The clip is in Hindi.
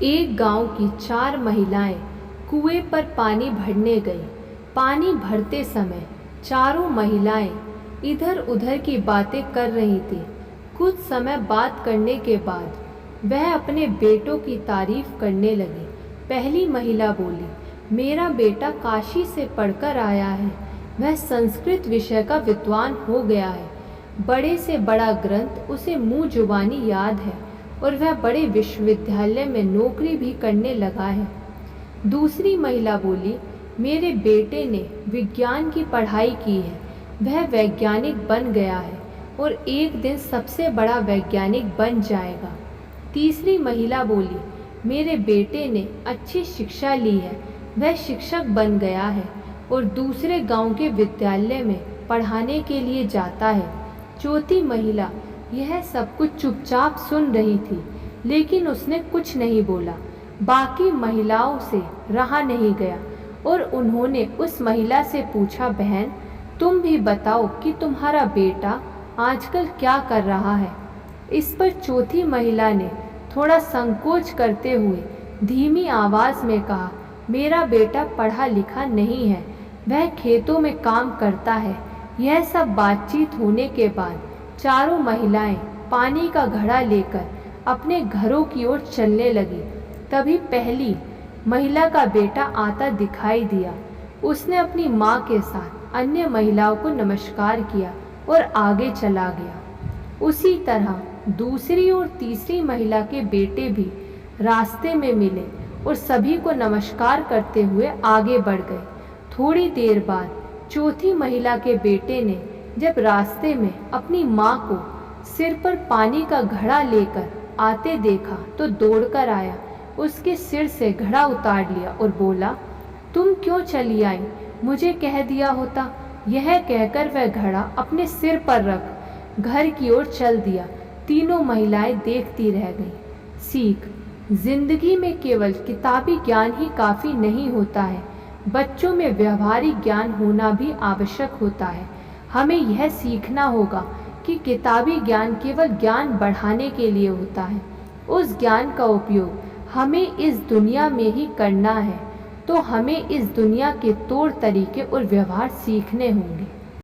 एक गांव की 4 महिलाएं कुएं पर पानी भरने गईं। पानी भरते समय चारों महिलाएं इधर उधर की बातें कर रही थीं। कुछ समय बात करने के बाद वह अपने बेटों की तारीफ करने लगी। पहली महिला बोली, मेरा बेटा काशी से पढ़कर आया है। वह संस्कृत विषय का विद्वान हो गया है। बड़े से बड़ा ग्रंथ उसे मुंह जुबानी याद है और वह बड़े विश्वविद्यालय में नौकरी भी करने लगा है। दूसरी महिला बोली, मेरे बेटे ने विज्ञान की पढ़ाई की है। वह वैज्ञानिक बन गया है और एक दिन सबसे बड़ा वैज्ञानिक बन जाएगा। तीसरी महिला बोली, मेरे बेटे ने अच्छी शिक्षा ली है। वह शिक्षक बन गया है और दूसरे गांव के विद्यालय में पढ़ाने के लिए जाता है। चौथी महिला यह सब कुछ चुपचाप सुन रही थी, लेकिन उसने कुछ नहीं बोला। बाकी महिलाओं से रहा नहीं गया और उन्होंने उस महिला से पूछा, बहन तुम भी बताओ कि तुम्हारा बेटा आजकल क्या कर रहा है। इस पर चौथी महिला ने थोड़ा संकोच करते हुए धीमी आवाज़ में कहा, मेरा बेटा पढ़ा लिखा नहीं है। वह खेतों में काम करता है। यह सब बातचीत होने के बाद चारों महिलाएं पानी का घड़ा लेकर अपने घरों की ओर चलने लगी। तभी पहली महिला का बेटा आता दिखाई दिया। उसने अपनी माँ के साथ अन्य महिलाओं को नमस्कार किया और आगे चला गया। उसी तरह दूसरी और तीसरी महिला के बेटे भी रास्ते में मिले और सभी को नमस्कार करते हुए आगे बढ़ गए। थोड़ी देर बाद चौथी महिला के बेटे ने जब रास्ते में अपनी माँ को सिर पर पानी का घड़ा लेकर आते देखा तो दौड़कर आया, उसके सिर से घड़ा उतार लिया और बोला, तुम क्यों चली आई? मुझे कह दिया होता। यह कहकर वह घड़ा अपने सिर पर रख घर की ओर चल दिया। तीनों महिलाएं देखती रह गईं। सीख, जिंदगी में केवल किताबी ज्ञान ही काफ़ी नहीं होता है। बच्चों में व्यवहारिक ज्ञान होना भी आवश्यक होता है। हमें यह सीखना होगा कि किताबी ज्ञान केवल ज्ञान बढ़ाने के लिए होता है। उस ज्ञान का उपयोग हमें इस दुनिया में ही करना है, तो हमें इस दुनिया के तौर तरीके और व्यवहार सीखने होंगे।